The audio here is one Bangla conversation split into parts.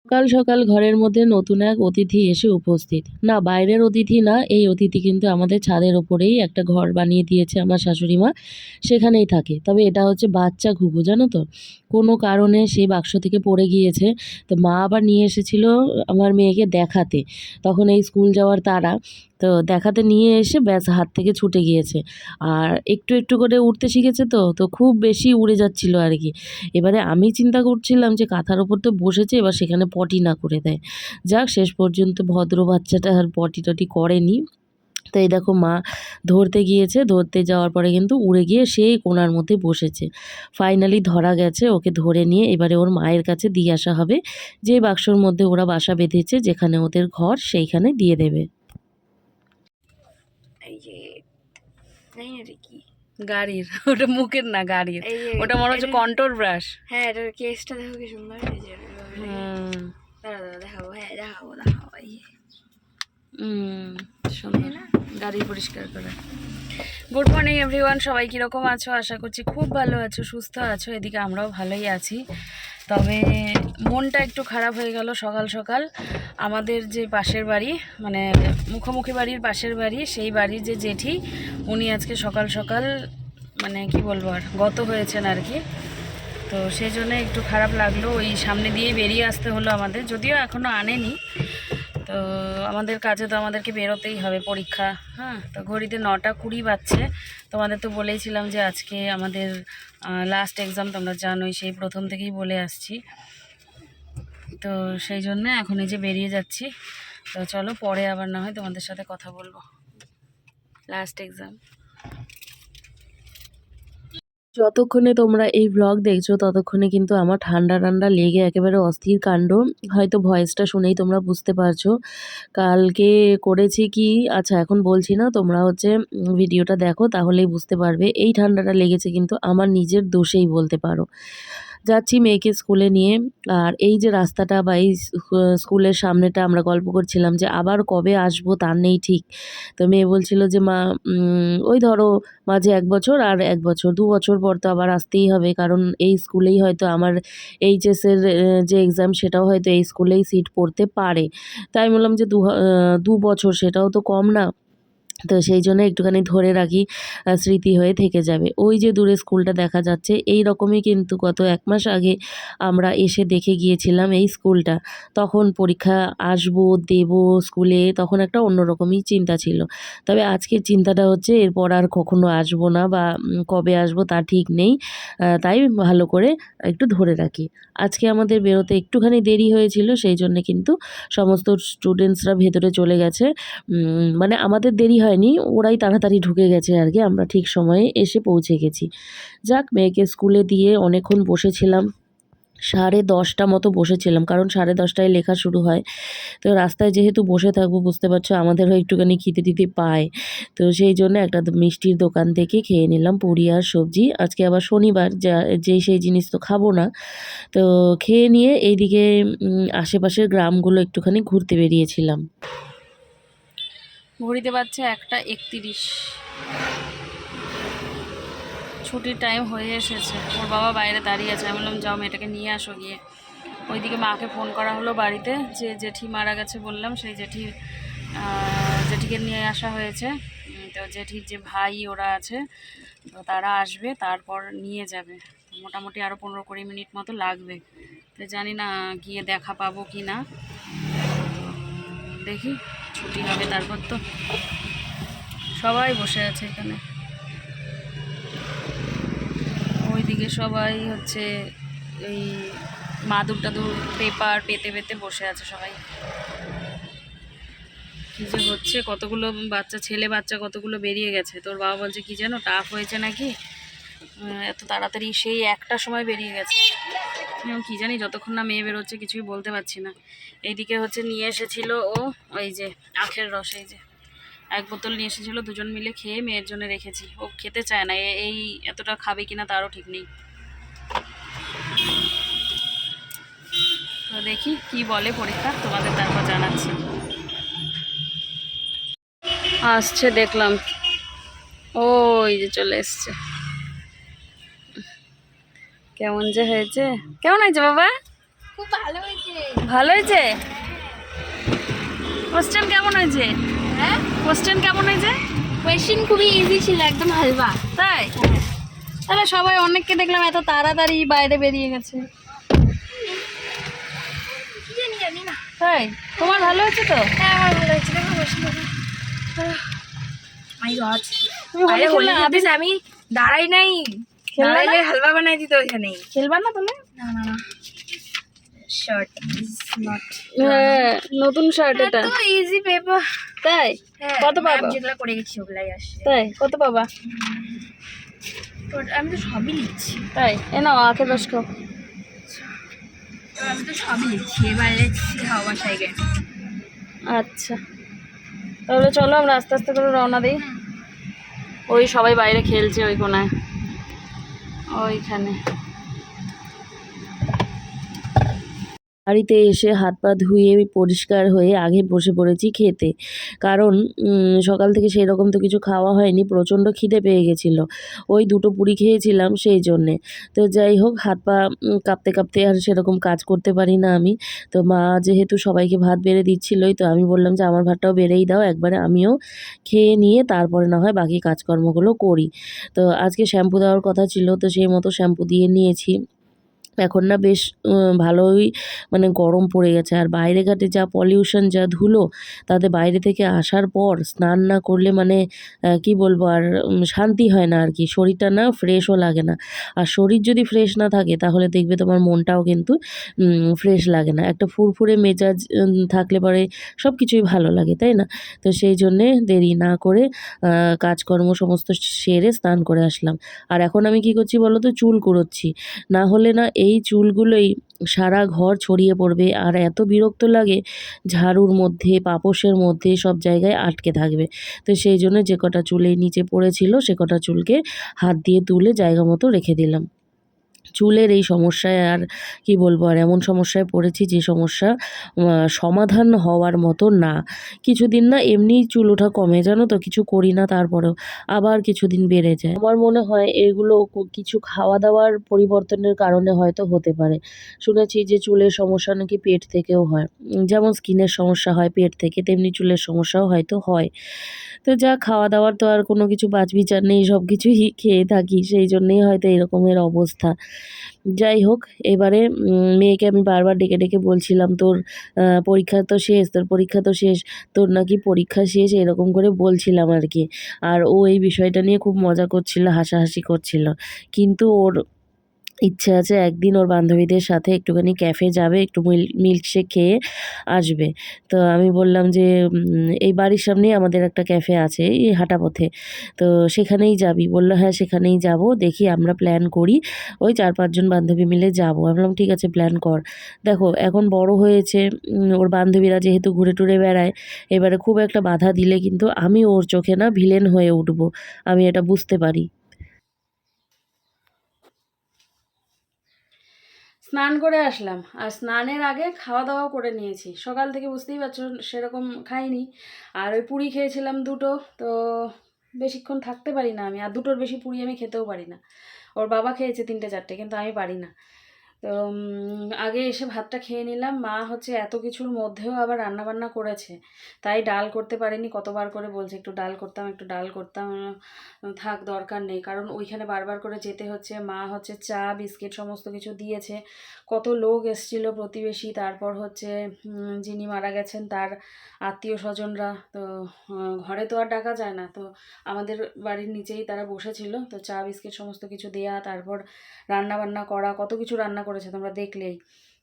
সকাল সকাল ঘরের মধ্যে নতুন এক অতিথি এসে উপস্থিত। না, বাইরের অতিথি না, এই অতিথি কিন্তু আমাদের ছাদের ওপরেই একটা ঘর বানিয়ে দিয়েছে আমার শাশুড়ি মা, সেখানেই থাকে। তবে এটা হচ্ছে বাচ্চা ঘুঘু, জানো তো? কোনো কারণে সেই বাক্স থেকে পড়ে গিয়েছে। তো মা আবার নিয়ে এসেছিল আমার মেয়েকে দেখাতে, তখন এই স্কুল যাওয়ার তাড়া। তো দেখাতে নিয়ে এসে ব্যাস হাত থেকে ছুটে গিয়েছে। আর একটু একটু করে উঠতে শিখেছে, তো তো খুব বেশি উড়ে যাচ্ছিল আর কি। এবারে আমি চিন্তা করছিলাম যে কাঁথার ওপর তো বসেছে, এবার সেখানে পটি না করে দেয়। যাক, শেষ পর্যন্ত ভদ্র বাচ্চাটা আর পটি টটি করেনি। তো এই দেখো মা ধরতে গিয়েছে, ধরতে যাওয়ার পরে কিন্তু উড়ে গিয়ে সেই কোণার মধ্যে বসেছে। ফাইনালি ধরা গেছে, ওকে ধরে নিয়ে এবারে ওর মায়ের কাছে দিয়ে আসা হবে। যে বাক্সর মধ্যে ওরা বাসা বেঁধেছে, যেখানে ওদের ঘর, সেইখানে দিয়ে দেবে। এই যে এই এটা কি গাড়ির ওটা মুখের না, গাড়ির। ওটা মনে হচ্ছে কন্ট্রোল ব্রাশ। হ্যাঁ, এটার কেসটা দেখো কি সুন্দর। এই যে দাঁড়া দাঁড়া দেখাবো, হ্যাঁ দেখাবো দেখাবো। এই সুন্দর গাড়ি পরিষ্কার করে। গুড মর্নিং এভরিওয়ান, সবাই কীরকম আছো? আশা করছি খুব ভালো আছো, সুস্থ আছো। এদিকে আমরাও ভালোই আছি। তবে মনটা একটু খারাপ হয়ে গেল সকাল সকাল। আমাদের যে পাশের বাড়ি, মানে মুখোমুখি বাড়ির পাশের বাড়ি, সেই বাড়ির যে জেঠি, উনি আজকে সকাল সকাল মানে কি বলবো আর গত হয়েছেন আর কি। তো সেই জন্য একটু খারাপ লাগলো। ওই সামনে দিয়েই বেরিয়ে আসতে হলো আমাদের, যদিও এখনও আনেনি। তো আমাদের কাজে তো আমাদেরকে বেরোতেই হবে, পরীক্ষা। হ্যাঁ, তো ঘড়িতে 9:20 বাজছে। তোমাদের তো বলেইছিলাম যে আজকে আমাদের লাস্ট এক্সাম, তোমরা জানোই, সেই প্রথম থেকেই বলে আসছি। তো সেই জন্য এখন এই যে বেরিয়ে যাচ্ছি। তো চলো, পরে আবার না হয় তোমাদের সাথে কথা বলবো। Last exam. যতক্ষণে তোমরা এই ব্লগ দেখছো ততক্ষণে কিন্তু আমার ঠান্ডা ঠান্ডা লেগে একেবারে অস্থির কাণ্ড। হয়তো ভয়েসটা শুনেই তোমরা বুঝতে পারছো কালকে করেছি কি। আচ্ছা, এখন বলছি না, তোমরা হচ্ছে ভিডিওটা দেখো, তাহলেই বুঝতে পারবে। এই ঠান্ডাটা লেগেছে কিন্তু আমার নিজের দোষেই বলতে পারো। যাচ্ছি মেয়েকে স্কুলে নিয়ে, আর এই যে রাস্তাটা বা এই স্কুলের সামনেটা, আমরা গল্প করছিলাম যে আবার কবে আসবো তার নেই ঠিক। তো মেয়ে বলছিল যে মা, ওই ধরো মাঝে 1 বছর আর 1 বছর, 2 বছর পর তো আবার আসতেই হবে, কারণ এই স্কুলেই হয়তো আমার এইচএসের যে এক্সাম, সেটাও হয়তো এই স্কুলেই সিট পড়তে পারে। তাই আমি বললাম যে 2 বছর, সেটাও তো কম না। তো সেই জন্য একটুখানি ধরে রাখি, স্মৃতি হয়ে থেকে যাবে। ওই যে দূরে স্কুলটা দেখা যাচ্ছে, এই রকমই কিন্তু গত 1 মাস আগে আমরা এসে দেখে গিয়েছিলাম এই স্কুলটা। তখন পরীক্ষা আসবো, দেবো স্কুলে, তখন একটা অন্যরকমই চিন্তা ছিল। তবে আজকের চিন্তাটা হচ্ছে এরপর আর কখনো আসবো না, বা কবে আসবো তা ঠিক নেই। তাই ভালো করে একটু ধরে রাখি। আজকে আমাদের বেরোতে একটুখানি দেরি হয়েছিল, সেই জন্যে কিন্তু সমস্ত স্টুডেন্টসরা ভেতরে চলে গেছে। মানে আমাদের দেরি হয়নি, ওরাই তাড়াতাড়ি ঢুকে গেছে আর কি, আমরা ঠিক সময়ে এসে পৌঁছে গেছি। যাক, মেয়েকে স্কুলে দিয়ে অনেকক্ষণ বসেছিলাম, 10:30 মতো বসেছিলাম, কারণ 10:30টায় লেখা শুরু হয়। তো রাস্তায় যেহেতু বসে থাকবো, বুঝতে পারছো আমাদেরও একটুখানি খিদে টিদে পায়। তো সেই জন্য একটা মিষ্টির দোকান থেকে খেয়ে নিলাম পুরি আর সবজি। আজকে আবার শনিবার, সেই জিনিস তো খাবো না। তো খেয়ে নিয়ে এইদিকে আশেপাশের গ্রামগুলো একটুখানি ঘুরতে বেরিয়েছিলাম। ঘড়িতে বাজছে 1:31। ছুটির টাইম হয়ে এসেছে। ওর বাবা বাইরে দাঁড়িয়ে আছে। আমি বললাম যাও মেয়েটাকে নিয়ে আসো গিয়ে। ওইদিকে মাকে ফোন করা হলো বাড়িতে, যে জেঠি মারা গেছে বললাম, সেই জেঠিকে নিয়ে আসা হয়েছে। তো জেঠির যে ভাই ওরা আছে, তো তারা আসবে, তারপর নিয়ে যাবে। মোটামুটি আরও 15-20 মিনিট মতো লাগবে। তো জানি না গিয়ে দেখা পাবো কি না, দেখি। ছুটি হবে তারপর। তো সবাই বসে আছে এখানে, ওইদিকে সবাই হচ্ছে এই মাদুর টাদুর পেপার পেতে পেতে বসে আছে সবাই। কী যে হচ্ছে, কতগুলো ছেলে বাচ্চা কতগুলো বেরিয়ে গেছে। তোর বাবা বলছে কি যেন টাফ হয়েছে নাকি, এত তাড়াতাড়ি সেই 1টার সময় বেরিয়ে গেছে। কি জানি, যতক্ষণ না মেয়ে বেরোচ্ছে কিছুই বলতে পারছি না। এইদিকে হচ্ছে নিয়ে এসেছিল ও ওই যে আখের রস, এই যে 1 বোতল নিয়ে এসেছিল, দুজন মিলে খেয়ে মেয়ের জন্য রেখেছি। ও খেতে চায় না, এই এতটা খাবে কিনা তারও ঠিক নেই। তো দেখি কি বলে পরীক্ষা, তোমাদের তারপর জানাচ্ছি। আসছে দেখলাম, ওই যে চলে এসছে। কেমন যে হয়েছে, কেমন হয়েছে বাবা? খুব ভালো হয়েছে। ভালো হয়েছে? কোশ্চেন কেমন হয়েছে? হ্যাঁ, কোশ্চেন কেমন হয়েছে? কোয়েশ্চেন খুবই ইজি ছিল, একদম হালকা। তাই? তাহলে সবাই অনেককে দেখলাম এত তাড়াতাড়ি বাইরে বেরিয়ে গেছে। কি জানি, জানি না। তাই? তোমার ভালো হয়েছে তো? হ্যাঁ, আমার ভালো হয়েছে। দেখো কোয়েশ্চেন দেখো। মাই গড, তুমি হোলি আরে হোলি খেললে খেলতেছে, আমি দাঁড়াই নাই। খেলবে না? দাঁড়াইলে হালবা বানাই দিত ওইখানেই। খেলবা না তাহলে? না না না, শার্ট ইজ নট। হ্যাঁ, নতুন শার্ট এটা। এত ইজি পেপার। তাই? কত পাবা? যেগুলো করে গেছি ওগুলাই আসে। তাই? কত পাবা? তো আমি তো সবই লিখছি। তাই? এ নাও আখের রস খাও। তো আমি তো সবই লিখছি, এবার লিখছি হাও বাসায় গিয়ে। আচ্ছা, তাহলে চলো আমরা আস্তে আস্তে করে রওনা দিই। ওই সবাই বাইরে খেলছে ওই কোনায়, ওইখানে। বাড়িতে এসে হাত পা ধুয়ে পরিষ্কার হয়ে আগে বসে পড়েছি খেতে। কারণ সকাল থেকে সেই রকম তো কিছু খাওয়া হয়নি, প্রচণ্ড খিদে পেয়ে গেছিলো। ওই 2টো পুরি খেয়েছিলাম সেই জন্যে। তো যাই হোক, হাত পা কাঁপতে কাঁপতে আর সেরকম কাজ করতে পারি না আমি। তো মা যেহেতু সবাইকে ভাত বেড়ে দিচ্ছিলোই, তো আমি বললাম যে আমার ভাতটাও বেড়েই দাও, একবারে আমিও খেয়ে নিয়ে তারপরে না হয় বাকি কাজকর্মগুলো করি। তো আজকে শ্যাম্পু দেওয়ার কথা ছিল, তো সেই মতো শ্যাম্পু দিয়ে নিয়েছি। এখন না বেশ ভালোই মানে গরম পড়ে গেছে। আর বাইরে ঘাটে যা পলিউশন, যা ধুলো, তাতে বাইরে থেকে আসার পর স্নান না করলে মানে কি বলবো আর, শান্তি হয় না আর কি। শরীরটা না ফ্রেশও লাগে না। আর শরীর যদি ফ্রেশ না থাকে তাহলে দেখবে তোমার মনটাও কিন্তু ফ্রেশ লাগে না। একটা ফুরফুরে মেজাজ থাকলে পরে সব কিছুই ভালো লাগে, তাই না? তো সেই জন্যে দেরি না করে কাজকর্ম সমস্ত সেরে স্নান করে আসলাম। আর এখন আমি কি করছি বলো তো? চুল কুড়োচ্ছি। না হলে না এই চুলগুলোই সারা ঘর ছড়িয়ে পড়বে, আর এত বিরক্ত লাগে, ঝাড়ুর মধ্যে, পাপোশের মধ্যে সব জায়গায় আটকে থাকবে। তো সেই জন্য যে কটা চুল এই নিচে পড়েছিল সে কটা চুলকে হাত দিয়ে তুলে জায়গা মতো রেখে দিলাম। চুলের এই সমস্যায় আর কি বলবো, আর এমন সমস্যায় পড়েছি যে সমস্যা সমাধান হওয়ার মতো না। কিছুদিন না এমনিই চুল ওঠা কমে, জানো তো, কিছু করি না তারপরেও আবার কিছুদিন বেড়ে যায়। আমার মনে হয় এগুলো কিছু খাওয়া দাওয়ার পরিবর্তনের কারণে হয়তো হতে পারে। শুনেছি যে চুলের সমস্যা নাকি পেট থেকেও হয়। যেমন স্কিনের সমস্যা হয় পেট থেকে, তেমনি চুলের সমস্যাও হয়তো হয়। তো যা, খাওয়া দাওয়ার তো আর কোনো কিছু বাছবিচার নেই, সব কিছুই খেয়ে থাকি, সেই জন্যেই হয়তো এরকমের অবস্থা। যাই হোক, এবারে মেয়েকে আমি বারবার ডেকে ডেকে বলছিলাম, তোর পরীক্ষা তো শেষ, তোর পরীক্ষা তো শেষ, তোর নাকি পরীক্ষা শেষ, এরকম করে বলছিলাম আর কি। আর ও এই বিষয়টা নিয়ে খুব মজা করছিল, হাসাহাসি করছিল। কিন্তু ওর ইচ্ছে আছে একদিন ওর বান্ধবীদের সাথে একটুখানি ক্যাফে যাবে, একটু মিল্কশেক খেয়ে আসবে। তো আমি বললাম যে এই বাড়ির সামনেই আমাদের একটা ক্যাফে আছে, এই হাঁটা পথে, তো সেখানেই যাবি? বললো হ্যাঁ সেখানেই যাব, দেখি আমরা প্ল্যান করি, ওই 4-5 জন বান্ধবী মিলে যাব। আমি বললাম ঠিক আছে, প্ল্যান কর। দেখো এখন বড় হয়েছে, ওর বান্ধবীরা যেহেতু ঘুরে টুরে বেড়ায়, এবারে খুব একটা বাধা দিলে কিন্তু আমি ওর চোখে না ভিলেন হয়ে উঠবো, আমি এটা বুঝতে পারি। স্নান করে আসলাম, আর স্নানের আগে খাওয়া দাওয়াও করে নিয়েছি। সকাল থেকে বুঝতেই পারছো সেরকম খাইনি, আর ওই পুরি খেয়েছিলাম 2টো। তো বেশিক্ষণ থাকতে পারি না আমি, আর 2টোর বেশি পুরি আমি খেতেও পারি না। ওর বাবা খেয়েছে 3-4টে, কিন্তু আমি পারি না। তো আগে এসে ভাতটা খেয়ে নিলাম। মা হচ্ছে এত কিছুর মধ্যেও আবার রান্না বান্না করেছে, তাই ডাল করতে পারিনি। কতবার করে বলছে একটু ডাল করতাম, একটু ডাল করতাম। থাক, দরকার নেই, কারণ ওইখানে বারবার করে যেতে হচ্ছে। মা হচ্ছে চা বিস্কিট সমস্ত কিছু দিয়েছে। কত লোক এসেছিল, প্রতিবেশী, তারপর হচ্ছে যিনি মারা গেছেন তার আত্মীয় স্বজনরা। তো ঘরে তো আর ডাকা যায় না, তো আমাদের বাড়ির নিচেই তারা বসেছিল। তো চা বিস্কিট সমস্ত কিছু দেয়া, তারপর রান্না বান্না করা, কত কিছু রান্না করেছে তোমরা দেখলেই,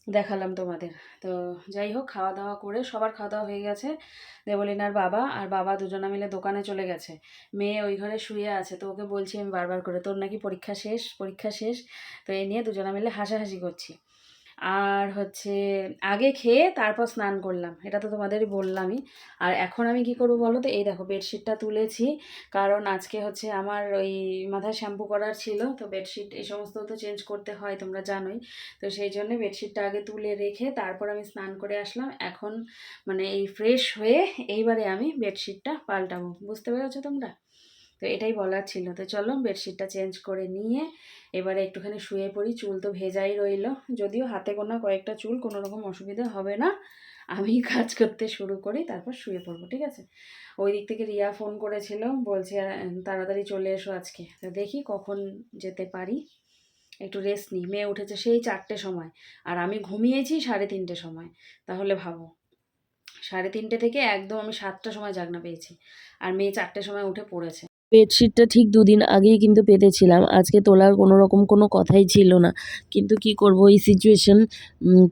দেখালাম তোমাদের। তো যাই হোক, খাওয়া দাওয়া করে সবার খাওয়া দাওয়া হয়ে গেছে। দেবলিনার বাবা আর বাবা দুজনা মিলে দোকানে চলে গেছে। মেয়ে ওই ঘরে শুয়ে আছে। তো ওকে বলছি আমি বারবার করে, তোর নাকি পরীক্ষা শেষ, পরীক্ষা শেষ। তো এই নিয়ে দুজনা মিলে হাসাহাসি করছি। আর হচ্ছে আগে খেয়ে তারপর স্নান করলাম, এটা তো তোমাদেরই বললামই। আর এখন আমি কি করবো বলো তো? এই দেখো বেডশিটটা তুলেছি, কারণ আজকে হচ্ছে আমার ওই মাথায় শ্যাম্পু করার ছিল। তো বেডশিট এই সমস্ত তো চেঞ্জ করতে হয়, তোমরা জানোই। তো সেই জন্য বেডশিটটা আগে তুলে রেখে তারপর আমি স্নান করে আসলাম। এখন মানে এই ফ্রেশ হয়ে এইবারে আমি বেডশিটটা পাল্টাবো, বুঝতে পেরেছো তোমরা? তো এটাই বলার ছিল। তো চলো বেডশিটটা চেঞ্জ করে নিয়ে এবারে একটুখানি শুয়ে পড়ি। চুল তো ভেজাই রইলো, যদিও হাতে গোনা কয়েকটা চুল, কোনো রকম অসুবিধা হবে না। আমি কাজ করতে শুরু করি, তারপর শুয়ে পড়বো, ঠিক আছে? ওই দিক থেকে রিয়া ফোন করেছিল, বলছে তাড়াতাড়ি চলে এসো আজকে। তো দেখি কখন যেতে পারি, একটু রেস্ট নিই। মেয়ে উঠেছে সেই 4টের সময়, আর আমি ঘুমিয়েছি 3:30 সময়। তাহলে ভাবো, 3:30 থেকে একদম আমি 7টার সময় জাগনা পেয়েছি, আর মেয়ে 4টের সময় উঠে পড়েছে। বেডশিটটা ঠিক 2 দিন আগেই কিন্তু পেতেছিলাম, আজকে তোলার কোনো রকম কোনো কথাই ছিল না, কিন্তু কি করব, এই সিচুয়েশন,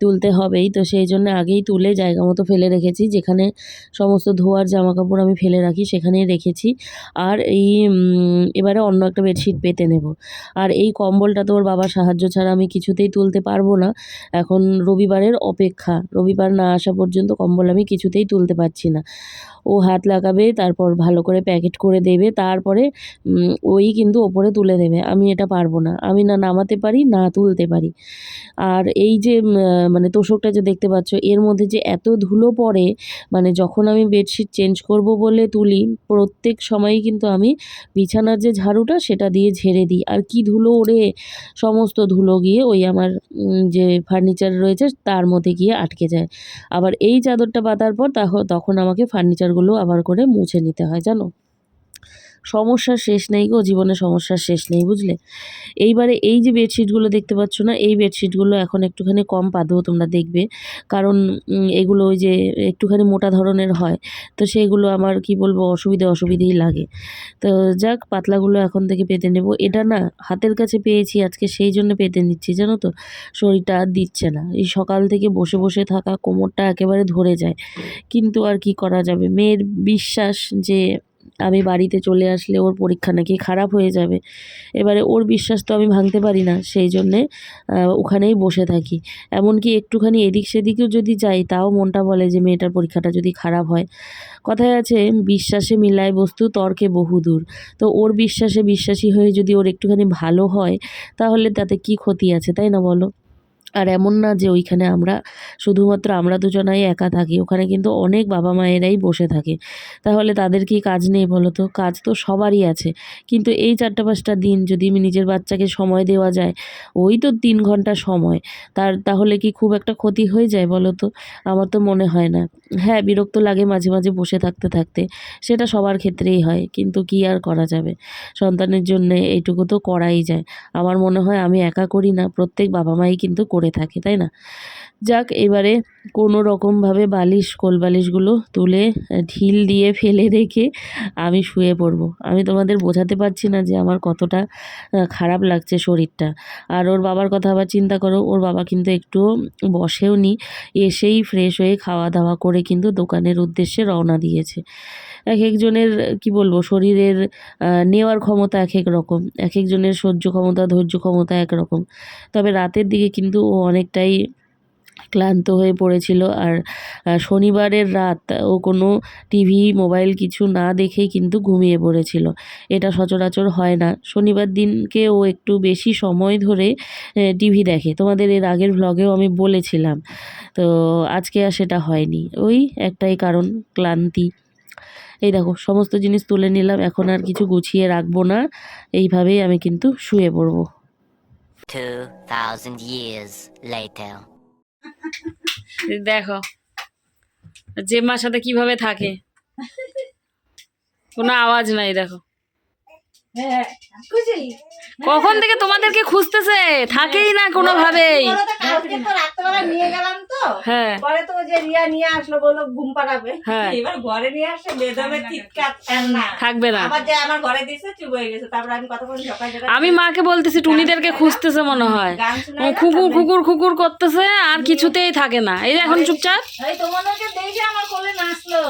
তুলতে হবেই। তো সেই জন্য আগেই তুলে জায়গা মতো ফেলে রেখেছি, যেখানে সমস্ত ধোয়ার জামা কাপড় আমি ফেলে রাখি সেখানেই রেখেছি। আর এই এবারে অন্য একটা বেডশিট পেতে নেব। আর এই কম্বলটা তো ওর বাবার সাহায্য ছাড়া আমি কিছুতেই তুলতে পারবো না। এখন রবিবারের অপেক্ষা, রবিবার না আসা পর্যন্ত কম্বল আমি কিছুতেই তুলতে পারছি না। ও হাত লাগাবে, তারপর ভালো করে প্যাকেট করে দেবে, তারপরে ওই কিন্তু ওপরে তুলে দেবে। আমি এটা পারবো না, আমি না নামাতে পারি না তুলতে পারি। আর এই যে মানে তোশকটা যে দেখতে পাচ্ছ, এর মধ্যে যে এত ধুলো পড়ে, মানে যখন আমি বেডশিট চেঞ্জ করব বলে তুলি, প্রত্যেক সময়ই কিন্তু আমি বিছানার যে ঝাড়ুটা সেটা দিয়ে ঝেড়ে দিই। আর কি ধুলো ওড়ে, সমস্ত ধুলো গিয়ে ওই আমার যে ফার্নিচার রয়েছে তার মধ্যে গিয়ে আটকে যায়। আবার এই চাদরটা পাতার পর তখন আমাকে ফার্নিচারগুলো আবার করে মুছে নিতে হয়, জানো। সমস্যার শেষ নেই গো, জীবনে সমস্যার শেষ নেই, বুঝলে। এইবারে এই যে বেডশিটগুলো দেখতে পাচ্ছ না, এই বেডশিটগুলো এখন একটুখানি কম পাতবো, তোমরা দেখবে। কারণ এগুলো ওই যে একটুখানি মোটা ধরনের হয়, তো সেগুলো আমার কি বলবো অসুবিধেই লাগে। তো যাক, পাতলাগুলো এখন থেকে পেতে নেব। এটা না হাতের কাছে পেয়েছি আজকে, সেই জন্য পেতে নিচ্ছি, জানো তো। শরীরটা আর দিচ্ছে না, এই সকাল থেকে বসে বসে থাকা, কোমরটা একেবারে ধরে যায়। কিন্তু আর কি করা যাবে, মেয়ের বিশ্বাস যে আমি বাড়িতে চলে আসলে ওর পরীক্ষা নাকি খারাপ হয়ে যাবে। এবারে ওর বিশ্বাস তো আমি ভাঙতে পারি না, সেই জন্যে ওখানেই বসে থাকি। এমনকি একটুখানি এদিক সেদিকেও যদি যাই, তাও মনটা বলে যে মেয়েটার পরীক্ষাটা যদি খারাপ হয়। কথায় আছে, বিশ্বাসে মিলায় বস্তু তর্কে বহুদূর। তো ওর বিশ্বাসে বিশ্বাসী হয়ে যদি ওর একটুখানি ভালো হয়, তাহলে তাতে কি ক্ষতি আছে, তাই না বলো। আর এমন না যে ওইখানে শুধুমাত্র আমরা দুজনাই একা থাকি, ওখানে কিন্তু অনেক বাবা মায়েরাই বসে থাকে। তাহলে তাদের কি কাজ নেই বলো তো? কাজ তো সবারই আছে। কিন্তু এই 4-5টা দিন যদি আমি নিজের বাচ্চাকে সময় দেওয়া যায়, ওই তো 3 ঘন্টা সময়, তাহলে কি খুব একটা ক্ষতি হয়ে যায় বলো তো? আমার তো মনে হয় না। হ্যাঁ, বিরক্ত লাগে মাঝে মাঝে বসে থাকতে থাকতে, সেটা সবার ক্ষেত্রেই হয়, কিন্তু কি আর করা যাবে, সন্তানের জন্য এইটুকু তো করাই যায়। আমার মনে হয় আমি একা করি না, প্রত্যেক বাবা মাই কিন্তু করে থাকে, তাই না? যাক, এবারে কোনো রকমভাবে কোলবালিশগুলো তুলে ঢিল দিয়ে ফেলে রেখে আমি শুয়ে পড়বো। আমি তোমাদের বোঝাতে পারছি না যে আমার কতটা খারাপ লাগছে শরীরটা। আর ওর বাবার কথা আবার চিন্তা করো, ওর বাবা কিন্তু একটুও বসেও নি, এসেই ফ্রেশ হয়ে খাওয়া দাওয়া করে কিন্তু দোকানের উদ্দেশ্যে রওনা দিয়েছে। এক একজনের কি বলবো, শরীরের নেওয়ার ক্ষমতা এক এক রকম, এক একজনের সহ্য ক্ষমতা, ধৈর্য ক্ষমতা একরকম। তবে রাতের দিকে কিন্তু ও অনেকটাই ক্লান্ত হয়ে পড়েছিল। আর শনিবারের রাত ও কোনো টিভি মোবাইল কিছু না দেখেই কিন্তু ঘুমিয়ে পড়েছিল। এটা সচরাচর হয় না। শনিবার দিনকে ও একটু বেশি সময় ধরে টিভি দেখে, তোমাদের এর আগের ভ্লগেও আমি বলেছিলাম। তো আজকে আর সেটা হয়নি, ওই একটাই কারণ, ক্লান্তি। এই দেখো, সমস্ত জিনিস তুলে নিলাম, এখন আর কিছু গুছিয়ে রাখবো না, এইভাবেই আমি কিন্তু শুয়ে পড়বো। 2000 years later. দেখো জেম্মার সাথে কিভাবে থাকে, কোনো আওয়াজ নাই। দেখো কখন থেকে তোমাদেরকে খুঁজতেছে, থাকেই না কোনোভাবেই। কালকে তো রাত্রেবেলা নিয়ে গেলাম তো, হ্যাঁ পরে তো ওই যে রিয়া নিয়ে আসলো, বললো ঘুম পাড়াবে। হ্যাঁ। এবার ঘরে নিয়ে আসে বেদমে চিৎকার, না থাকবে না। আবার যে আমার ঘরে দিয়েছে, চুপ হয়ে গেছে। তারপর আমি কতক্ষণ সকাল আমি মাকে বলতেছি টুনিদেরকে খুঁজতেছে মনে হয়, গান শোনাই না, খুকুর খুকুর খুকুর করতেছে, আর কিছুতেই থাকে না। এই যে এখন চুপচাপ। এই তোমাদেরকে দেখে আমার কোলে নাচলো,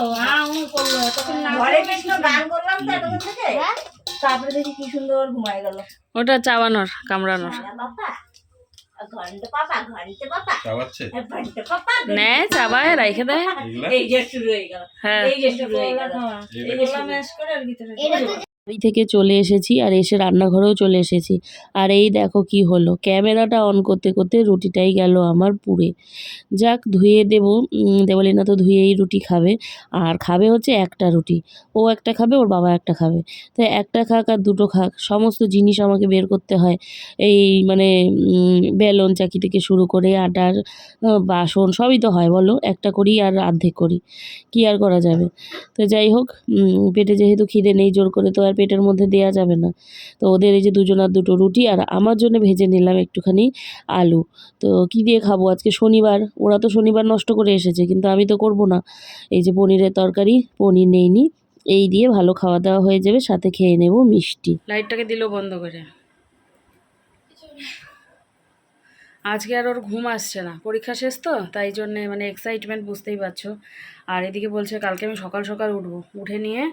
করলো, তখন ঘরে গেছিল, গান করলাম তো এতক্ষণ থেকে। তারপরে দেখি কি সুন্দর ঘুমায় গেল। ওটা চাবানোর, কামড়ানোর। ঘন্টা পাপা, ঘন্টা পাপা, চাবাচ্ছে ঘন্টা পাপা, নেয় চাবায় রাইখে দেয়। এগুলা এই যে শুরু হয়ে গেল, হ্যাঁ এই যে শুরু হয়ে গেল, এই যে শুরু। ম্যাশ করে আর ভিতরে বাড়ি থেকে চলে এসেছি আর এসে রান্নাঘরেও চলে এসেছি। আর এই দেখো কি হলো, ক্যামেরাটা অন করতে করতে রুটিটাই গেল আমার পুড়ে। যাক, ধুয়ে দেবো, দেবলিনা তো ধুয়েই রুটি খাবে। আর খাবে হচ্ছে একটা রুটি, ও একটা খাবে, ওর বাবা একটা খাবে। তো একটা খাক আর দুটো খাক, সমস্ত জিনিস আমাকে বের করতে হয়। এই মানে বেলন চাকি থেকে শুরু করে আটার বাসন সবই তো হয় বলো, একটা করি আর অর্ধেক করি, কি আর করা যাবে। তো যাই হোক, পেটে যেহেতু খিদে নেই, জোর করে তো আর পেটের মধ্যে দেয়া যাবে না। তো ওদের এই যে দুজনার দুটো রুটি আর আমার জন্য ভেজে নিলাম একটুখানি আলু। তো কী দিয়ে খাবো, আজকে শনিবার, ওরা তো শনিবার নষ্ট করে এসেছে, কিন্তু আমি তো করব না। এই যে পনিরের তরকারি, পনির নেইনি, এই দিয়ে ভালো খাওয়া দাওয়া হয়ে যাবে, সাথে খেয়ে নেব মিষ্টি। লাইটটাকে দিল বন্ধ করে। আজকে আর ওর ঘুম আসছে না, পরীক্ষা শেষ তো, তাই জন্যে মানে এক্সাইটমেন্ট বুঝতেই পারছো। আর এদিকে বলছে কালকে আমি সকাল সকাল উঠবো, উঠে নিয়ে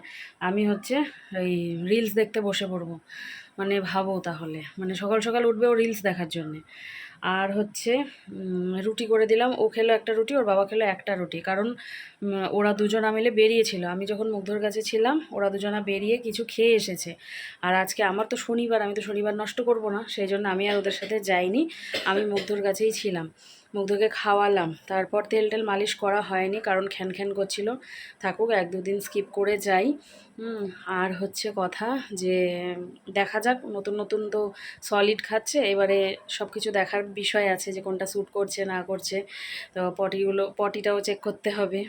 আমি হচ্ছে এই রিলস দেখতে বসে পড়বো। মানে ভাবো তাহলে, মানে সকাল সকাল উঠবে ও রিলস দেখার জন্যে। আর হচ্ছে রুটি করে দিলাম, ও খেলো একটা রুটি, ওর বাবা খেলো একটা রুটি। কারণ ওরা দুজনা মিলে বেরিয়েছিল, আমি যখন মুগ্ধর কাছে ছিলাম ওরা দুজনা বেরিয়ে কিছু খেয়ে এসেছে। আর আজকে আমার তো শনিবার, আমি তো শনিবার নষ্ট করব না, সেই জন্য আমি আর ওদের সাথে যাইনি, আমি মুগ্ধর কাছেই ছিলাম। মুগ্ধকে খাওয়ালাম, তারপর তেল টেল মালিশ করা হয়নি কারণ খ্যান করছিল। থাকুক, 1-2 দিন স্কিপ করে যাই। আর হচ্ছে কথা যে দেখা যাক, নতুন নতুন তো সলিড খাচ্ছে, এবারে সব কিছু দেখার বিষয় আছে যে কোনটা স্যুট করছে না করছে। তো পটিটাও চেক করতে হবে।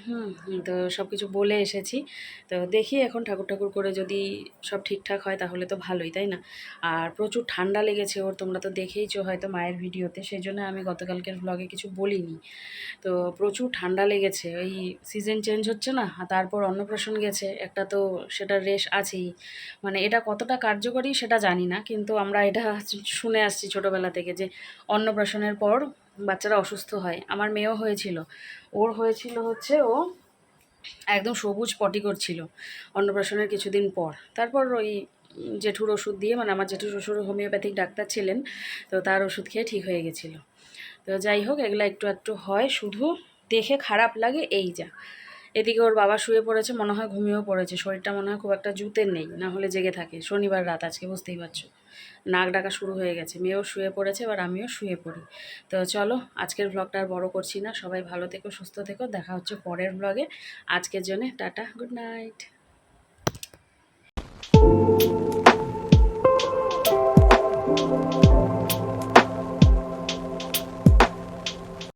তো সব কিছু বলে এসেছি। তো দেখি এখন ঠাকুর করে যদি সব ঠিকঠাক হয় তাহলে তো ভালোই, তাই না? আর প্রচুর ঠান্ডা লেগেছে ওর, তোমরা তো দেখেইছো হয়তো মায়ের ভিডিওতে, সেই জন্য আমি গতকালকের ব্লগে কিছু বলিনি। তো প্রচুর ঠান্ডা লেগেছে, ওই সিজন চেঞ্জ হচ্ছে না, আর তারপর অন্নপ্রাশন গেছে একটা, তো সেটার রেশ আছেই। মানে এটা কতটা কার্যকরী সেটা জানি না, কিন্তু আমরা এটা শুনে আসছি ছোটোবেলা থেকে যে অন্নপ্রাশনের পর বাচ্চারা অসুস্থ হয়। আমার মেয়েও হয়েছিল, ওর হয়েছিল হচ্ছে ও একদম সবুজ পটি করছিল অন্নপ্রাশনের কিছুদিন পর। তারপর ওই জেঠুর ওষুধ দিয়ে, মানে আমার জেঠুর শ্বশুর হোমিওপ্যাথিক ডাক্তার ছিলেন, তো তার ওষুধ খেয়ে ঠিক হয়ে গেছিলো। তো যাই হোক, এগুলো একটু একটু হয়, শুধু দেখে খারাপ লাগে এই যা। এদিকে ওর বাবা শুয়ে পড়েছে, মনে হয় ঘুমিয়েও পড়েছে, শরীরটা মনে হয় খুব একটা জুতের নেই, না হলে জেগে থাকে। শনিবার রাত আজকে, বুঝতেই পারছো, নাক ডাকা শুরু হয়ে গেছে। মেয়েও শুয়ে পড়েছে, এবার আমিও শুয়ে পড়ি। তো চলো, আজকের ব্লগটা আর বড় করছি না, সবাই ভালো থেকো, সুস্থ থেকো, দেখা হচ্ছে পরের ব্লগে। আজকের জন্য টাটা, গুড নাইট।